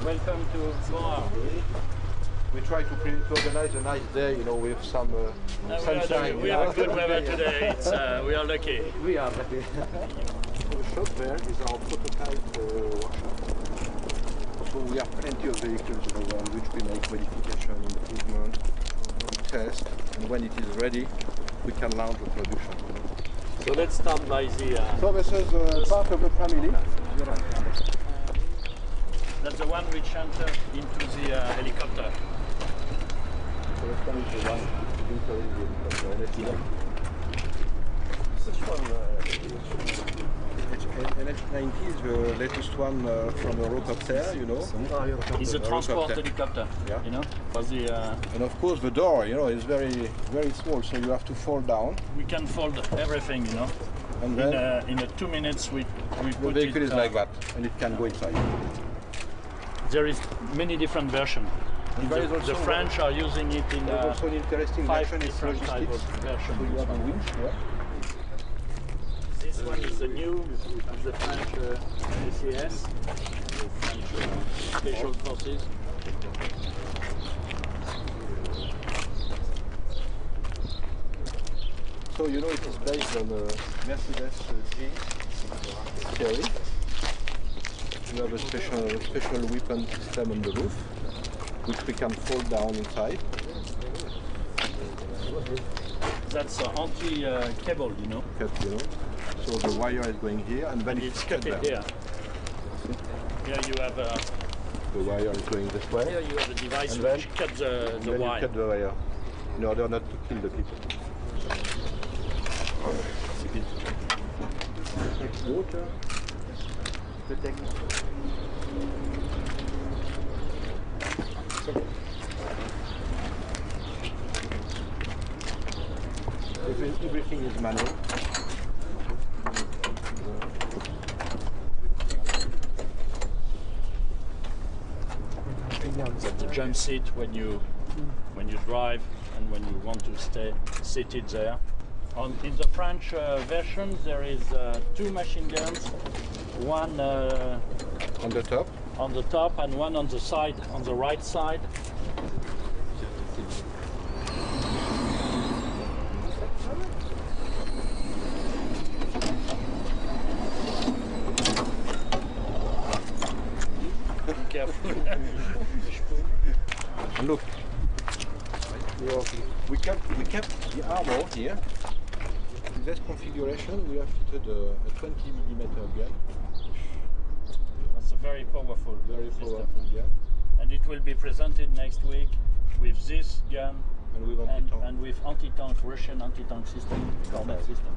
Welcome to Zora. We try to organize a nice day, you know, with some sunshine. We have good weather today. It's, we are lucky. We are lucky. The shop there is our prototype workshop. So we have plenty of vehicles, you know, on which we make modification, improvement, test, and when it is ready, we can launch the production. You know. So let's start by the... So this is part of the family. That's the one which entered into the helicopter. So this one is the one entering the helicopter. This one, NH90 is the latest one from Eurocopter, you know. It's a transport helicopter, yeah. You know. For the, and of course the door, you know, is very small, so you have to fold down. we can fold everything, you know. And then In 2 minutes we the put vehicle it, is like that, and it can go inside. There is many different versions. The French are using it in also an interesting 5 version is different type logistics. of versions. So you have a winch here. This one is the new, the French ACS, the French Special Forces. So you know it is based on a Mercedes G series. You have a special weapon system on the roof, which we can fold down inside. That's anti-cable, you know. Cut, you know. So the wire is going here, and then It's cut cut it down. here. Here you have a, The wire is going this way. here you have a device And which cuts the Then wire. you cut the wire in order not to kill the people. Water. Everything is manual. That's the jump seat when you drive and when you want to stay seated there. In the French version there is 2 machine guns, one On the top. on the top and one on the side, on the right side. Be careful. And look, we kept the armor here. In this configuration, we have fitted a 20mm gun. That's a very powerful Powerful gun. and it will be presented next week with this gun And we want it on. and with anti-tank, Russian anti-tank system, cornet system.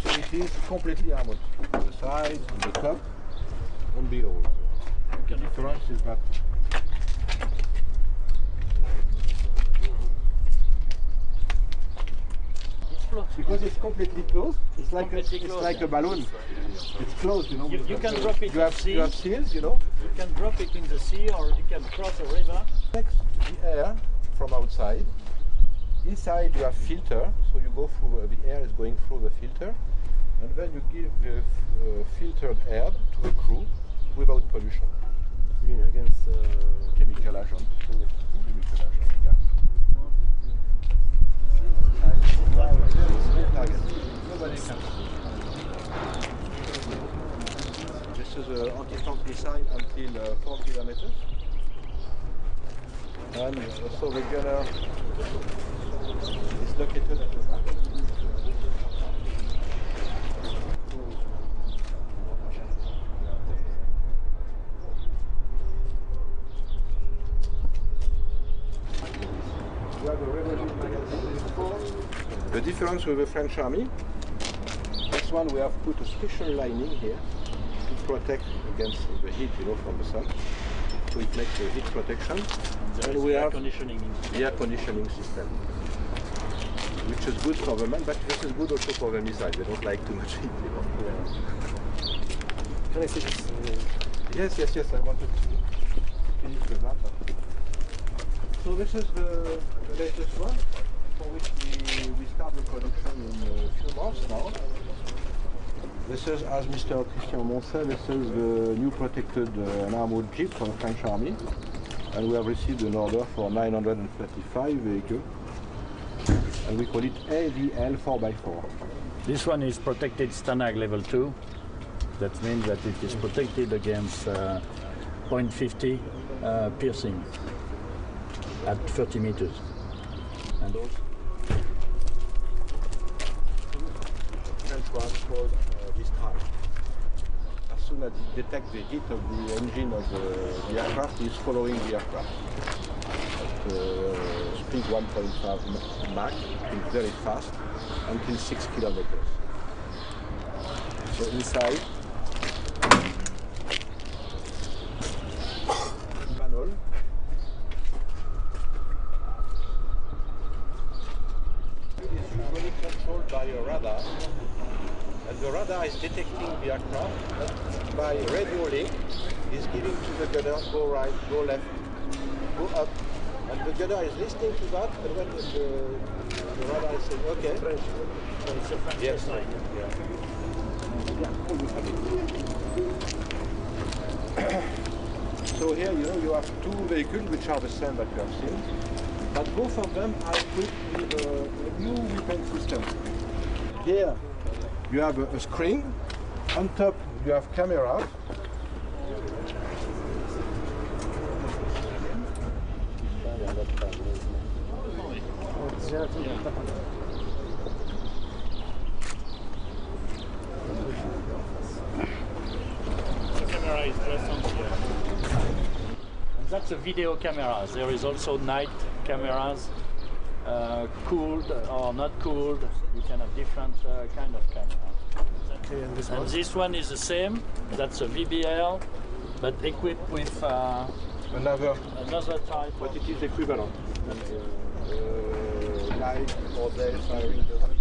So it is completely armored. On the side, on the top, and below. The difference is that because it's completely closed, it's like a balloon. It's closed, you know. You can drop it You in the sea. you have seals, you know. You can drop it in the sea or you can cross a river. Takes the air from outside. Inside you have filter, so you go through the air is going through the filter, and then you give the filtered air to the crew without pollution. You mean against Chemical agent. Chemical agent, yeah. Nobody can. This is an anti-tank missile until 4 kilometers. And also the gunner is located at the back. We have a revolving magazine. The difference with the French army, this one we have put a special lining here to protect against the heat, you know, from the sun. So it makes a heat protection. And we have the air conditioning system, which is good for the man, but this is good also for the missile. They don't like too much heat, you know. Can I see this? Yes, I wanted to finish with that. So this is the latest one, for which we start the production in a few months now. This is, as Mr. Christian Mont said, this is the new protected and armored jeep from the French Army. And we have received an order for 935 vehicles. And we call it AVL 4x4. This one is protected Stanag level 2. That means that it is protected against .50 piercing at 30 meters. And also French one called Mistral. As soon as it detects the heat of the engine of the aircraft, it is following the aircraft. At speed 1.5 Mach, it's very fast, until 6 kilometers. So inside, manual. It is usually controlled by a radar, and the radar is detecting the aircraft by radio link. Is giving to the gunner, go right, go left, go up, and the gunner is listening to that, and when the radar is saying, okay. French. it's a French Yes. design. So here, you have two vehicles which are the same that you have seen, but both of them are equipped with a new weapon system. Here, you have a screen. On top, you have cameras. The camera is just on here. And that's a video camera. There is also night cameras, cooled or not cooled. You can have different kind of camera. And this one is the same. That's a VBL, but equipped with Another, type. but it is equivalent. Night or day firing doesn't.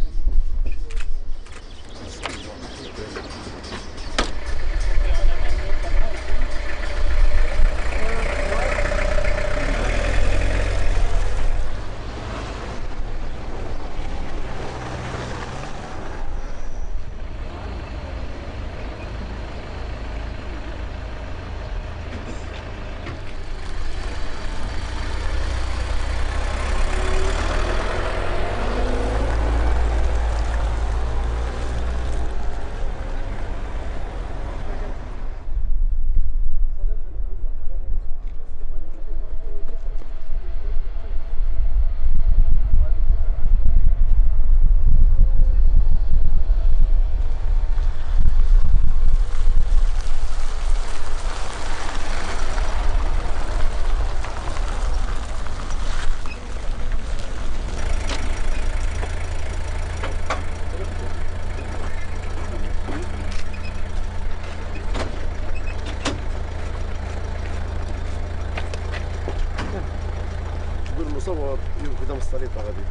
مصور قدام السليطة غادي.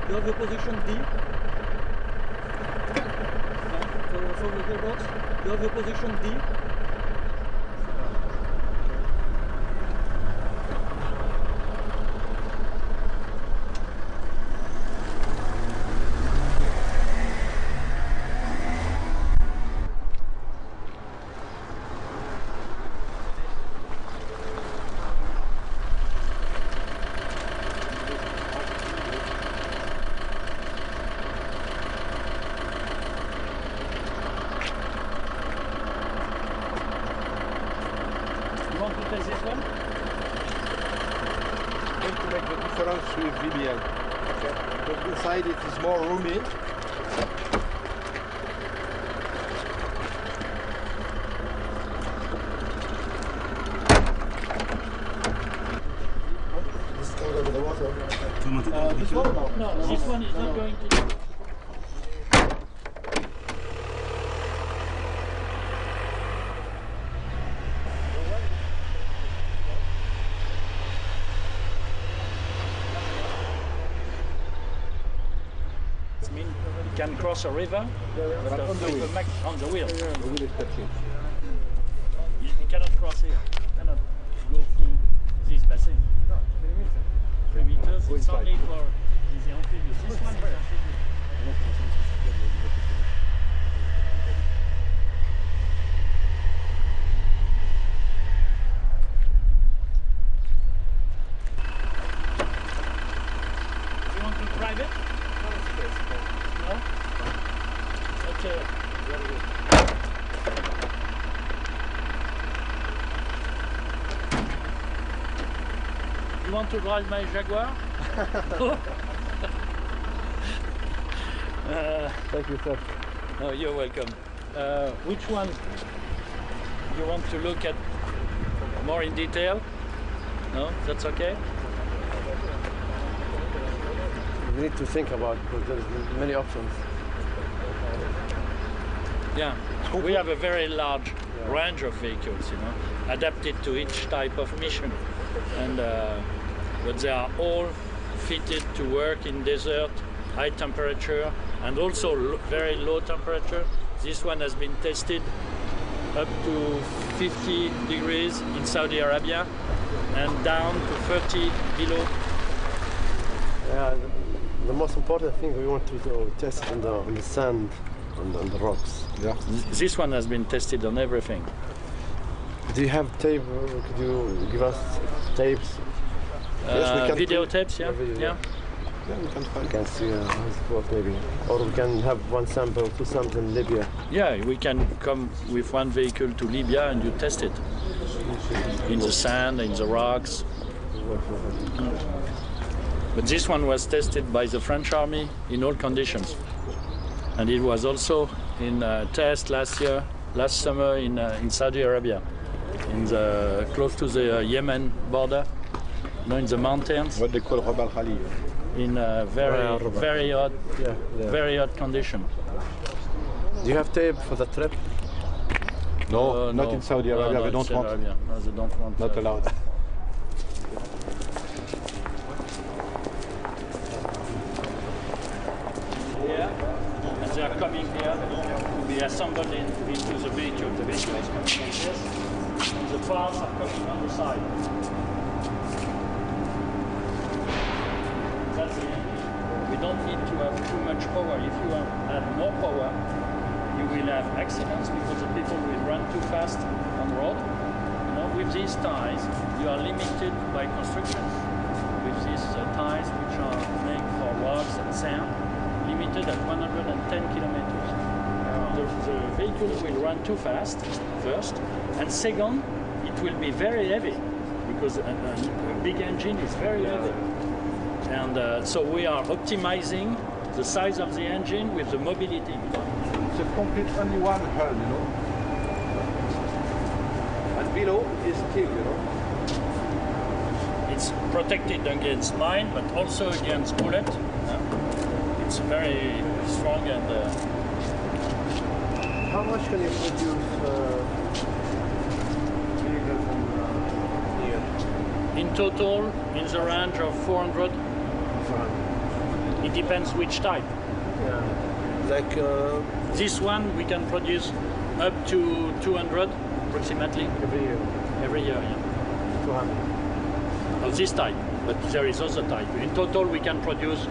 You have the position D. For the gearbox, you have the position D. want to test this one? Going to make the difference with VBL. Okay. Because inside it is more roomy. This can go with the water. This one? No, this one is not going to. I mean, you can cross a river But on the wheel. on the wheel. The wheel is touching. You cannot cross here. You cannot go through this basin. 3 meters. It's only for the amphibious. This one is amphibious. You want to drive it? No? Okay. You want to drive my Jaguar? Thank you, sir. No, you're welcome. Which one you want to look at more in detail? No, that's okay. We need to think about because there's many options. Yeah, we have a very large range of vehicles, you know, adapted to each type of mission, and but they are all fitted to work in desert, high temperature, and also very low temperature. This one has been tested up to 50 degrees in Saudi Arabia and down to 30 below. Yeah, the most important thing we want to test on the sand, on the rocks. Yeah. This one has been tested on everything. Do you have tape? Could you give us tapes? Yes, we can Videotapes, yeah? video, Yeah. Yeah, we can We find. can see how it works maybe. Or we can have one sample, two samples in Libya. Yeah, we can come with one vehicle to Libya and you test it. In the sand, in the rocks. But this one was tested by the French army in all conditions. And it was also in a test last summer in Saudi Arabia, close to the Yemen border, in the mountains, What they call Rabal Khali. in a very hot, Yeah. very hot condition. Do you have tape for the trip? No, not no. in Saudi No, Arabia. not They in don't Saudi want. Arabia. No, they don't want. Not allowed. Here, and they are coming here to be assembled into the vehicle. The vehicle is coming like this, and the parts are coming on the side. That's the engine. We don't need to have too much power. If you add more power, you will have accidents because the people will run too fast on the road. You know, with these tires, you are limited by construction. With these tires, which are made for rocks and sand, limited at 110 kilometers. The vehicle will run too fast, first, and second, it will be very heavy because a big engine is very heavy. And so we are optimizing the size of the engine with the mobility. It's a complete only one hull, you know. And below is steel, you know. It's protected against mine, but also against bullet. It's very strong and How much can you produce vehicles in a year? in total, in the range of 400. It depends which type. Yeah. Like This one we can produce up to 200 approximately every year, every year. Yeah. 200. Of this type, but there is other type. In total, we can produce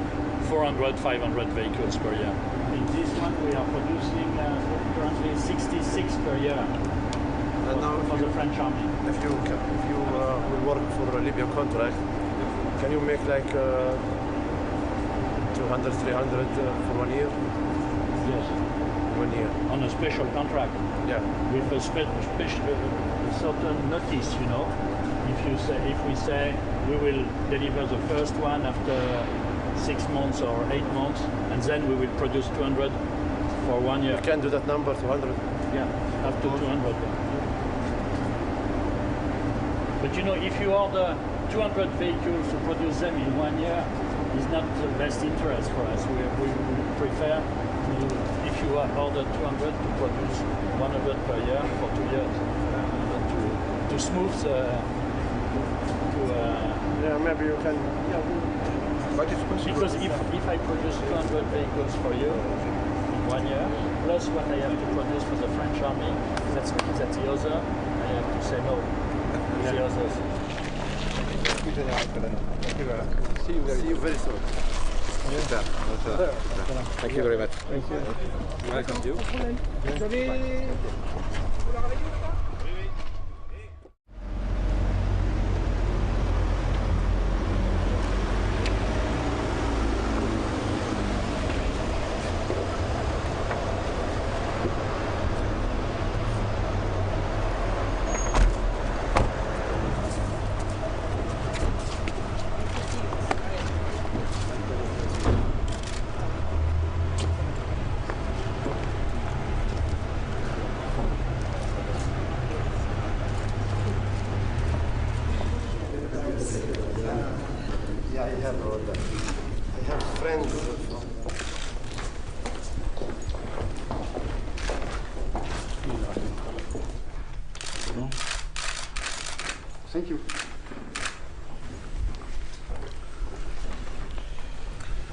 400, 500 vehicles per year. In this one, we are producing currently 66 per year And now for the French army. if you will work for a Libyan contract, can you make like 200, 300 for 1 year? Yes. When 1 year. on a special contract. Yeah. With a certain notice, you know. If we say we will deliver the first one after 6 months or 8 months, and then we will produce 200 for 1 year. You can do that number 200. Yeah, up to 200. But you know, if you order 200 vehicles to produce them in 1 year, it's not the best interest for us. We prefer if you order 200 to produce 100 per year for 2 years, to smooth Yeah, maybe you can. Yeah. But it's possible. because if I produce 200 vehicles for you in 1 year, plus what I have to produce for the French army, that the other, I have to say no. The others. See you very soon. Thank you very much. Welcome to you. Yeah, I have friends. Thank you.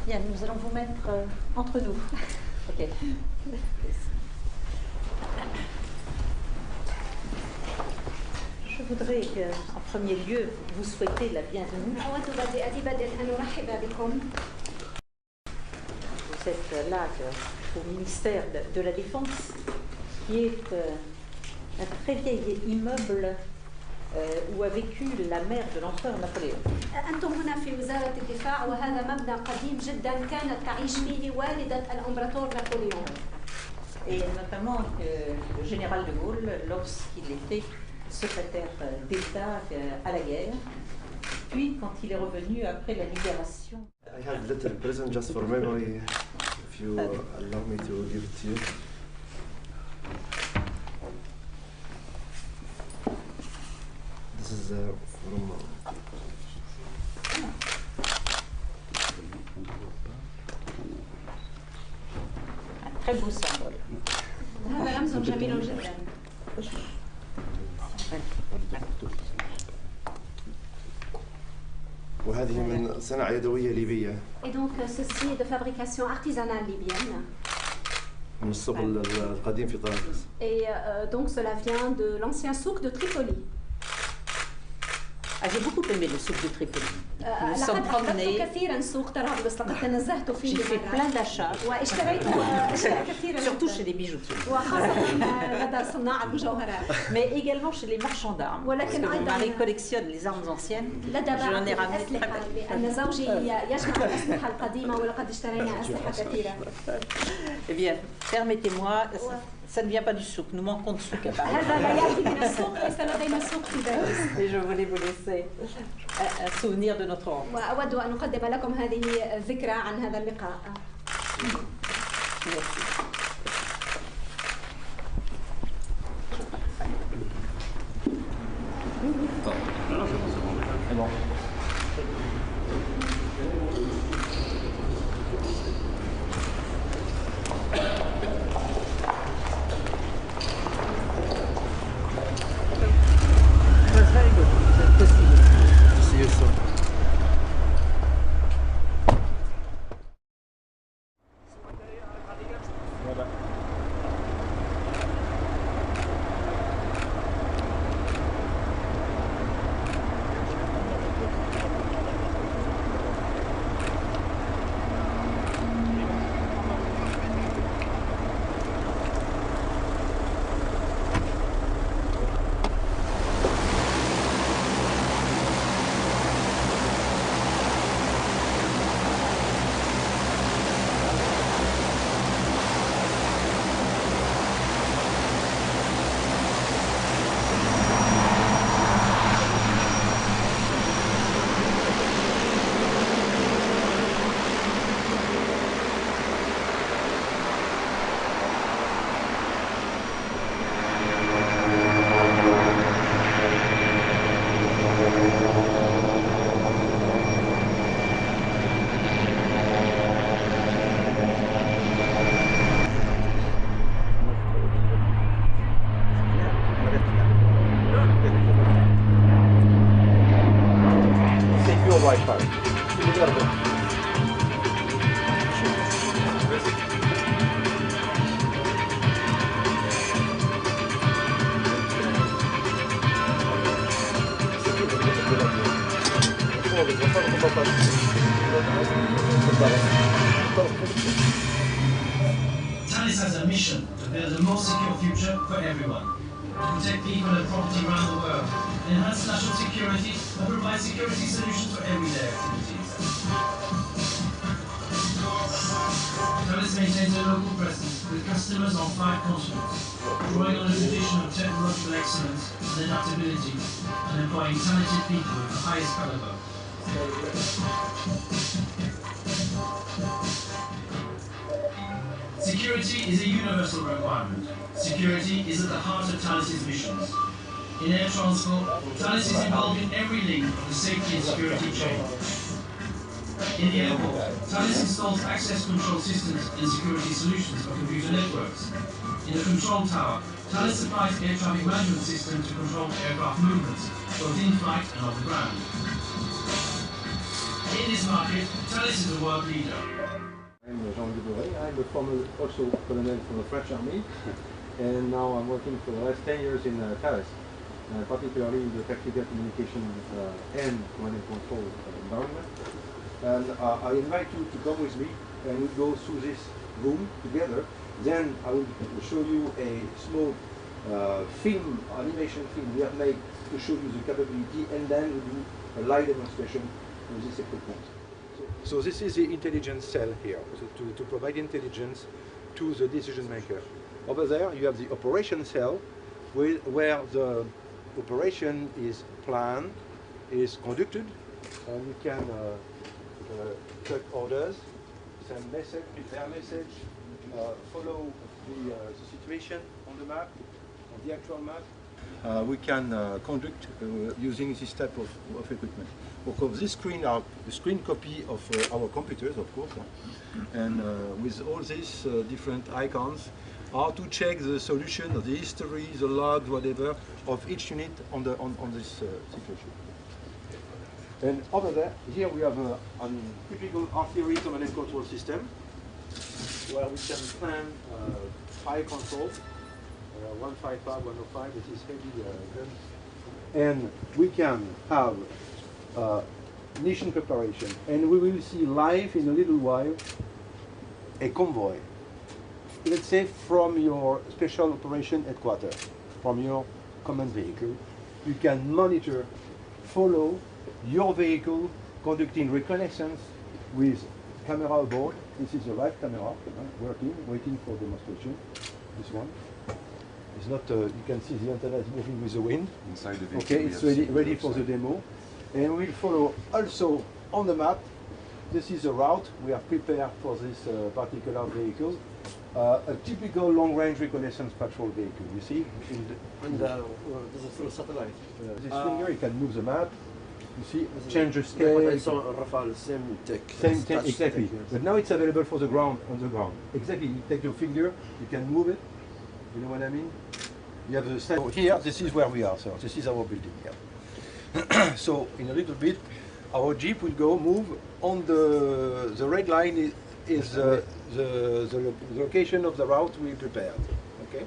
Bien, nous allons vous mettre entre nous. Ok. Je voudrais en premier lieu vous souhaiter la bienvenue. Vous êtes là au ministère de la Défense, qui est un très vieil immeuble où a vécu la mère de l'empereur Napoléon. أنتم هنا في وزارة الدفاع وهذا مبنى قديم جدا كانت تعيش فيه والدة الإمبراطور نابليون. Et notamment le général de Gaulle, lorsqu'il était secrétaire d'État à la guerre, puis quand il est revenu après la libération. I have a little present just for memory, if you allow me to give it to you. This is from Un très beau symbole. هذا رمز جميل جدا. وهذه من صناعة يدوية ليبية. Et donc ceci est de fabrication artisanale libyenne. من السوق القديم في طرابلس. Et donc cela vient de l'ancien souk de Tripoli. Ah, j'ai beaucoup aimé le souk de Tripoli. Nous لقد sommes أحببت promenés, كثيرا سوق طرابلس لقد تنزهت فيه j'ai fait plein d'achats, واشتريت أشياء كثيرة surtout جداً. chez les bijoutiers, وخاصة لدى صناع المجوهرات. mais également chez les marchands d'armes. Parce que mon mari collectionne les armes anciennes. لدى Je بعض en ai ramené très الأسلحة peu. لأن زوجي يجمع الأسلحة القديمة ولقد اشترينا أسلحة كثيرة. Eh bien, permettez-moi, ça ne vient pas du souk, nous manquons de souk à Paris. هذا لا يأتي من السوق، ليس لدينا سوق في باريس. Et je voulais vous laisser un souvenir de notre rencontre. وأود أن أقدم لكم هذه الذكرى عن هذا اللقاء. Merci. It was very good to see you. See you soon. Voilà. Wi-Fi. Thales has a mission to build a more secure future for everyone, to protect people and property around the world, enhance national security, and provide security solutions for everyday activities. Thales maintains a local presence with customers on 5 continents, drawing on a tradition of technological excellence and adaptability, and employing talented people of the highest caliber. Security is a universal requirement. Security is at the heart of Thales' missions. In air transport, Thales is involved in every link of the safety and security chain. In the airport, Thales installs access control systems and security solutions for computer networks. In the control tower, Thales supplies air traffic management systems to control aircraft movements, both in flight and on the ground. In this market, Thales is a world leader. I'm a former also colonel from the French army, and now I'm working for the last 10 years in Thales, particularly in the tactical communication and command and control environment. And I invite you to come with me, and we'll go through this room together. Then I will show you a small animation film we have made to show you the capability, and then we'll do a live demonstration with this equipment. So this is the intelligence cell here, so to provide intelligence to the decision maker. Over there you have the operation cell where the operation is planned, is conducted, and you can check orders, send message, prepare message, follow the situation on the map, on the actual map. We can conduct using this type of equipment. Of course, this screen are the screen copy of our computers, of course, and with all these different icons, how to check the solution, the history, the logs, whatever, of each unit on this situation. And over there, here we have a typical artillery command and control system, where we can plan fire control. 155, 105, this is heavy guns. And we can have mission preparation. And we will see live in a little while a convoy. Let's say from your special operation headquarters, from your command vehicle. You can monitor, follow your vehicle conducting reconnaissance with camera aboard. This is the live camera working, waiting for demonstration. This one. It's not, you can see the antenna is moving with the wind. Inside the vehicle. Okay, it's ready for the demo. And we'll follow also on the map. This is the route we have prepared for this particular vehicle. A typical long-range reconnaissance patrol vehicle, you see? This is through satellite. This finger, you can move the map. You see, change the scale. I saw Rafale, same tech. Same tech, exactly. But now it's available for the ground, on the ground. Exactly, you take your finger, you can move it. You know what I mean? You have the so here, this is where we are, so this is our building here. So in a little bit, our Jeep will move on the red line is the location of the route we prepared. Okay?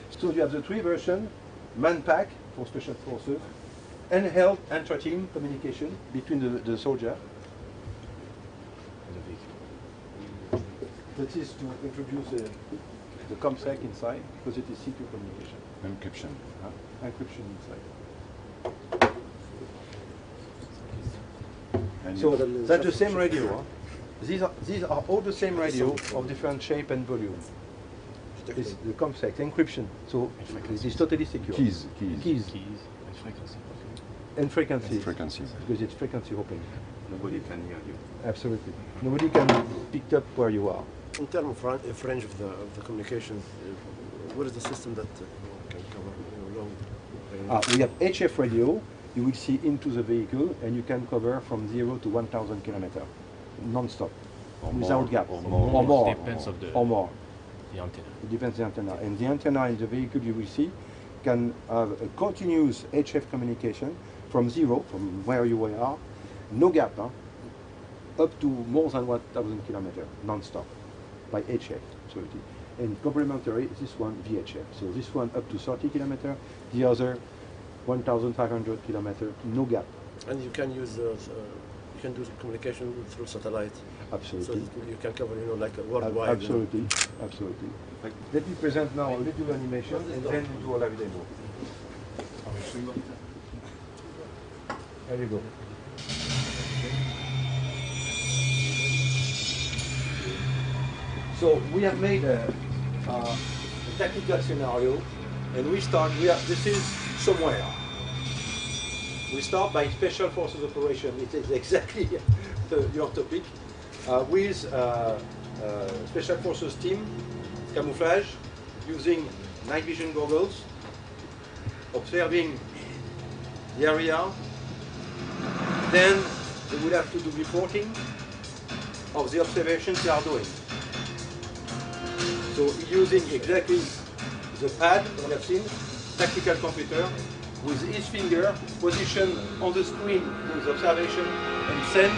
So you have the 3 versions, man-pack for special forces, handheld intra-team communication between the soldier and the vehicle. That is to introduce the ComSec inside, because it is secure communication. Encryption. Encryption inside. And So that's the same radio. Huh? These are all the same radio of different shape and volume. It's the ComSec, encryption. So it is totally secure. Keys. And frequency. And frequency. Because it's frequency open. Nobody can hear you. Absolutely. Nobody can pick up where you are. In terms of range of the communication, what is the system that can cover long range? We have HF radio. You will see into the vehicle, and you can cover from 0 to 1,000 kilometers, non-stop, without gap, or more. Depends of the antenna. It depends on the antenna. And the antenna in the vehicle, you will see, can have a continuous HF communication from 0, from where you are, no gap, huh? Up to more than 1,000 kilometers non-stop by HF. So it is. And complementary, this one VHF. So this one up to 30 kilometers, the other 1,500 kilometers, no gap. And you can use you can do communication through satellite. Absolutely. So that you can cover, you know, like a worldwide. Absolutely, absolutely. Let me present now a little animation and then into a live demo. There you go. So we have made a tactical scenario, and we start. This is somewhere. We start by special forces operation. It is exactly your topic. With special forces team, camouflage, using night vision goggles, observing the area. Then they will have to do reporting of the observations they are doing. So using exactly the pad we have seen, tactical computer, with his finger positioned on the screen with observation and send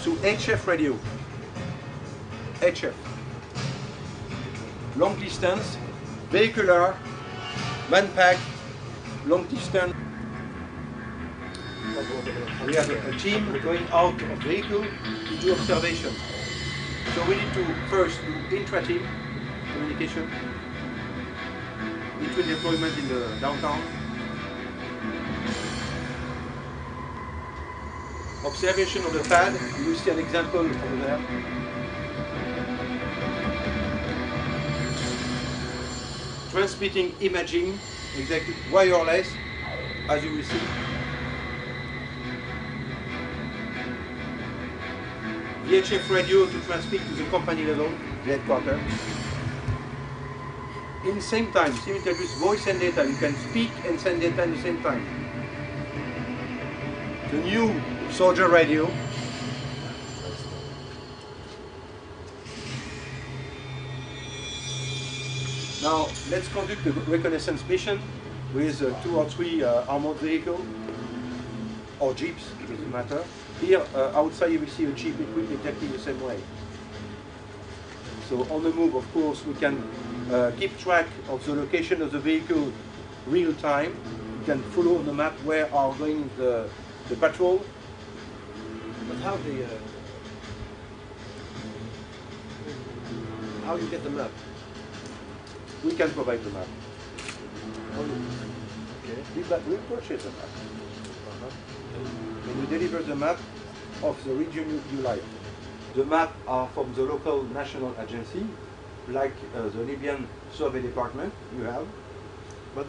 to HF radio. HF. Long distance, vehicular, man-packed, long distance. We have a team going out of vehicle to do observation. So we need to first do intra-team communication between deployment in the downtown. Observation of the pad, you see an example over there. Transmitting imaging, exactly wireless, as you will see. VHF radio to transmit to the company level, the headquarters. In the same time, simultaneous voice and data, you can speak and send data at the same time. The new soldier radio. Now, let's conduct a reconnaissance mission with 2 or 3 armored vehicles, or jeeps, it doesn't matter. Here, outside you will see a jeep equipped exactly the same way. So on the move, of course, we can keep track of the location of the vehicle real time. We can follow on the map where are going the patrol. But how you get the map? We can provide the map. Okay. We purchase the map. And we deliver the map of the region you like. The map are from the local national agency, like the Libyan Survey Department you have. But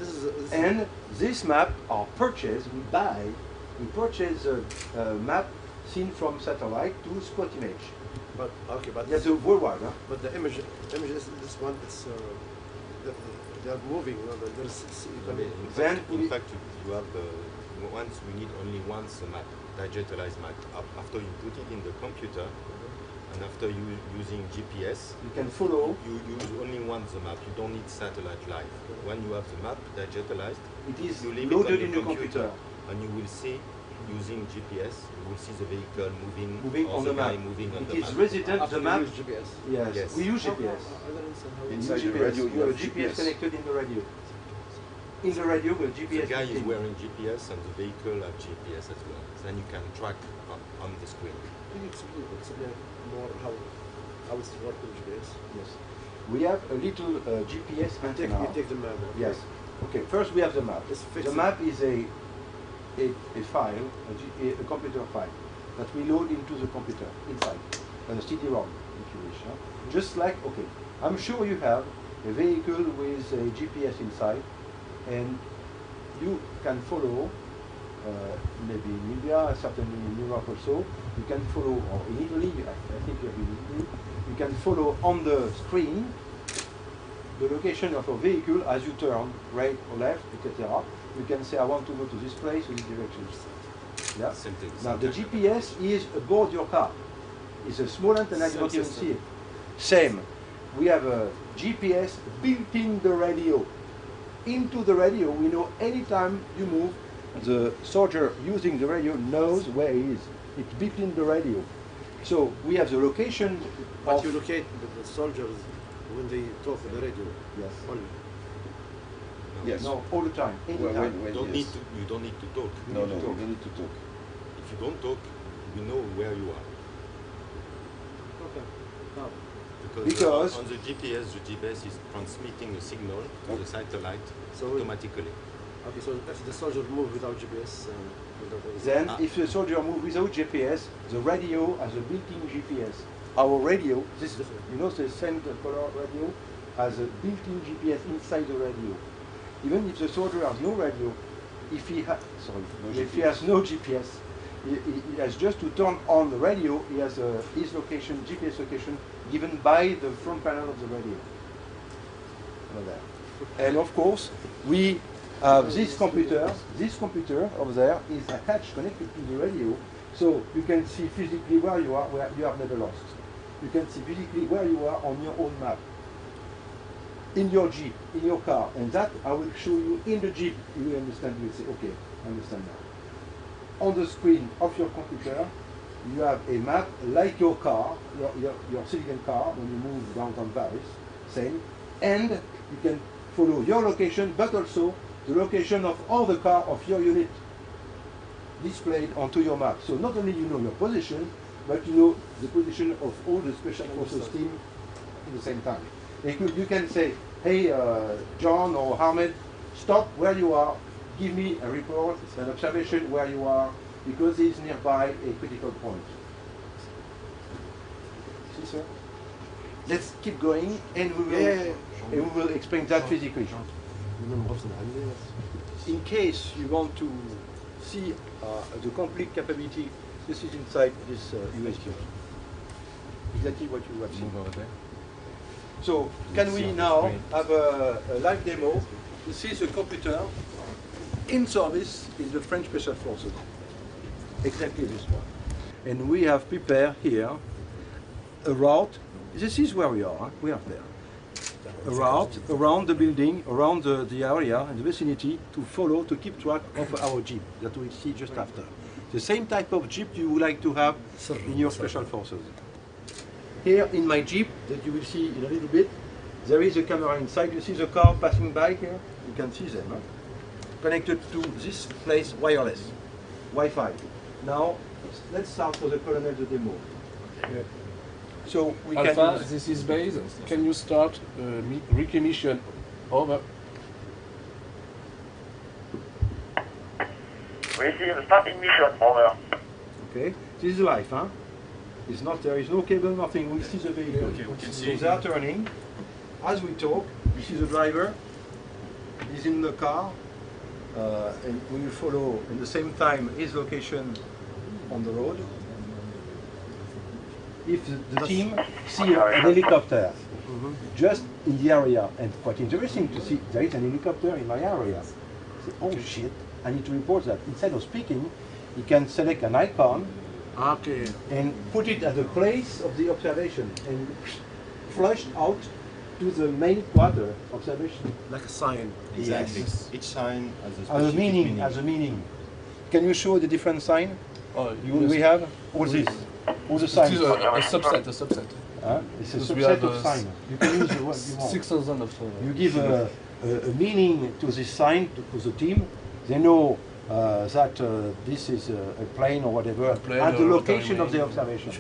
and this map are purchased. We purchase a map seen from satellite to spot image. But okay, but that's a worldwide. Huh? But the image is this one. It's they are moving. You know, then in fact, you have once we need only once a map, digitalized map. After you put it in the computer, and after you using GPS, you can follow. You use only once the map. You don't need satellite live. When you have the map digitalized, it is you leave loaded it on in the computer, and you will see. Using GPS, you will see the vehicle moving on the map. Moving on it is resident the map. Use GPS. Yes, we use GPS. Inside the radio, you have GPS connected in the radio. In the radio, with GPS. The guy is wearing GPS, and the vehicle have GPS as well. Then you can track on the screen. Explain more how it's working with GPS. Yes, we have a little GPS antenna. You take the map. Yes. Okay. First, we have the map. The map is a file, a computer file, that we load into the computer inside, a CD-ROM, if you wish. Huh? Just like, okay, I'm sure you have a vehicle with a GPS inside, and you can follow, maybe in Libya, certainly in Europe also, you can follow, or in Italy, I think you have in Italy, you can follow on the screen the location of a vehicle as you turn right or left, etc. You can say, I want to go to this place, in this direction. Yeah? Now, the GPS is aboard your car. It's a small antenna, you don't even see it. Same. We have a GPS built in the radio. Into the radio, we know anytime you move, the soldier using the radio knows where he is. It's beeped in the radio. So we have the location. But you locate the soldiers when they talk on the radio. Yes. Only. Yes. No, all the time. Anytime. You don't need to talk. No, you don't need to talk. If you don't talk, we know where you are. Okay. No. Because on the GPS is transmitting a signal to the satellite automatically. Okay, so if the soldier moves without GPS, then if the soldier moves without GPS, the radio has a built-in GPS. Our radio, this you know the same color radio, has a built-in GPS inside the radio. Even if the soldier has no radio, if he has no GPS, he has just to turn on the radio. He has his location, GPS location, given by the front panel of the radio. Over there. And of course, we have this computer over there is attached, connected to the radio, so you can see physically where you are, where you have never lost. You can see physically where you are on your own map. In your Jeep, in your car, and that I will show you in the Jeep. You will understand, you will say, okay, I understand now. On the screen of your computer, you have a map like your car, your civilian car, when you move downtown Paris, same, and you can follow your location, but also the location of all the car of your unit displayed onto your map. So not only you know your position, but you know the position of all the special forces team at the same time. You can say, hey, John or Ahmed, stop where you are, give me a report, an observation where you are, because it's nearby a critical point. See, sir? Let's keep going, and we will explain that physically. In case you want to see the complete capability, this is inside this USB. Exactly what you have seen. So, can we now have a live demo? This is a computer in service in the French Special Forces. Exactly this one. And we have prepared here a route. This is where we are. Huh? We are there. A route around the building, around the area and the vicinity to follow, to keep track of our Jeep that we'll see just after. The same type of Jeep you would like to have in your Special Forces. Here in my Jeep, that you will see in a little bit, there is a camera inside. You see the car passing by here? You can see them. Huh? Connected to this place wireless, Wi-Fi. Now, let's start for the colonel the demo. Okay. So we Alpha, can this is base. Can you start recognition? Over. Receive starting mission, over. Okay, this is live, huh? It's not, there is no cable, nothing. We see the vehicle. Okay, we can see. So they are turning. As we talk, you see the driver. He's in the car, and we will follow at the same time his location on the road. If the team see an helicopter just in the area, and quite interesting to see there is an helicopter in my area. Say, oh shit, I need to report that. Instead of speaking, you can select an icon and put it at the place of the observation and flushed out to the main quarter observation. like a sign. Exactly. Yes. Each sign has a As a specific meaning, as a meaning. Can you show the different sign? Oh, We have all this, all the signs. It is a subset. It's a Because we subset have, of sign. You can use what you want. 6,000 of. You give a meaning to this sign to the team. They know that this is a plane or whatever, and the location of the observation.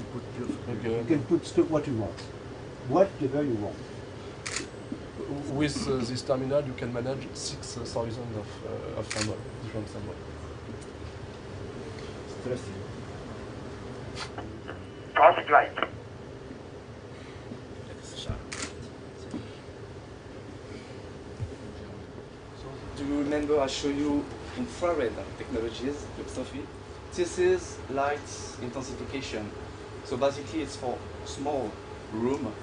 You can put what you want, whatever you want. With this terminal, you can manage 6,000 of symbol, different symbols. Traffic light. Do you remember I showed you infrared technologies, Luxofi? This is light intensification. So basically it's for small room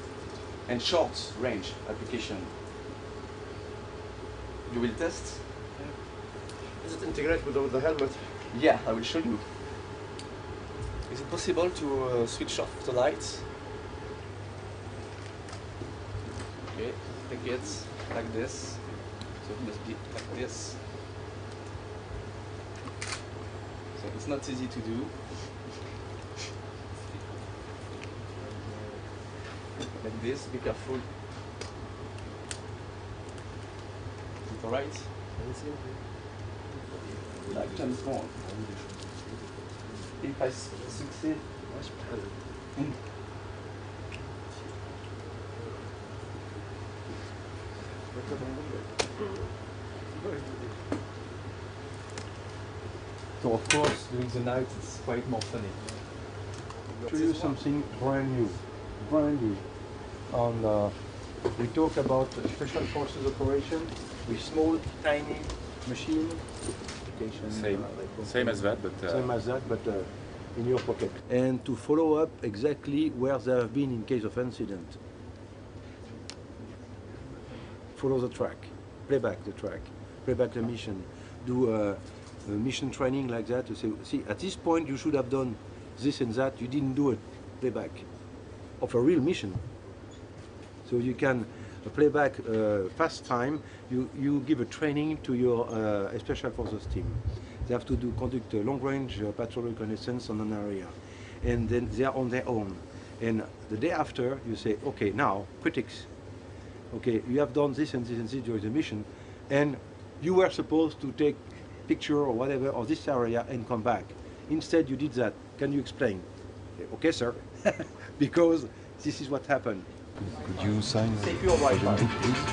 and short range application. You will test? Is it integrated with the helmet? Yeah, I will show you. Is it possible to switch off the lights? Okay, take it like this. So it must be like this. it's not easy to do. Like this, be careful. Is it alright? Like James Bond. If I succeed. So of course, during the night, it's quite more funny. To you something brand new. On we talk about special forces operation with small, tiny machine. Same as that, but in your pocket. And to follow up exactly where they have been in case of incident. Follow the track, play back the track, play back the mission, do a mission training like that to say, see, at this point you should have done this and that, you didn't do it, play back of a real mission. So you can play back fast time, you give a training to your Special Forces team. They have to conduct a long-range patrol reconnaissance on an area, and then they are on their own. And the day after, you say, okay, now, critics, okay, you have done this and this and this during the mission, and you were supposed to take picture or whatever of this area and come back. Instead, you did that. Can you explain? Okay, sir, because this is what happened. Could you sign? Take your right hand, please.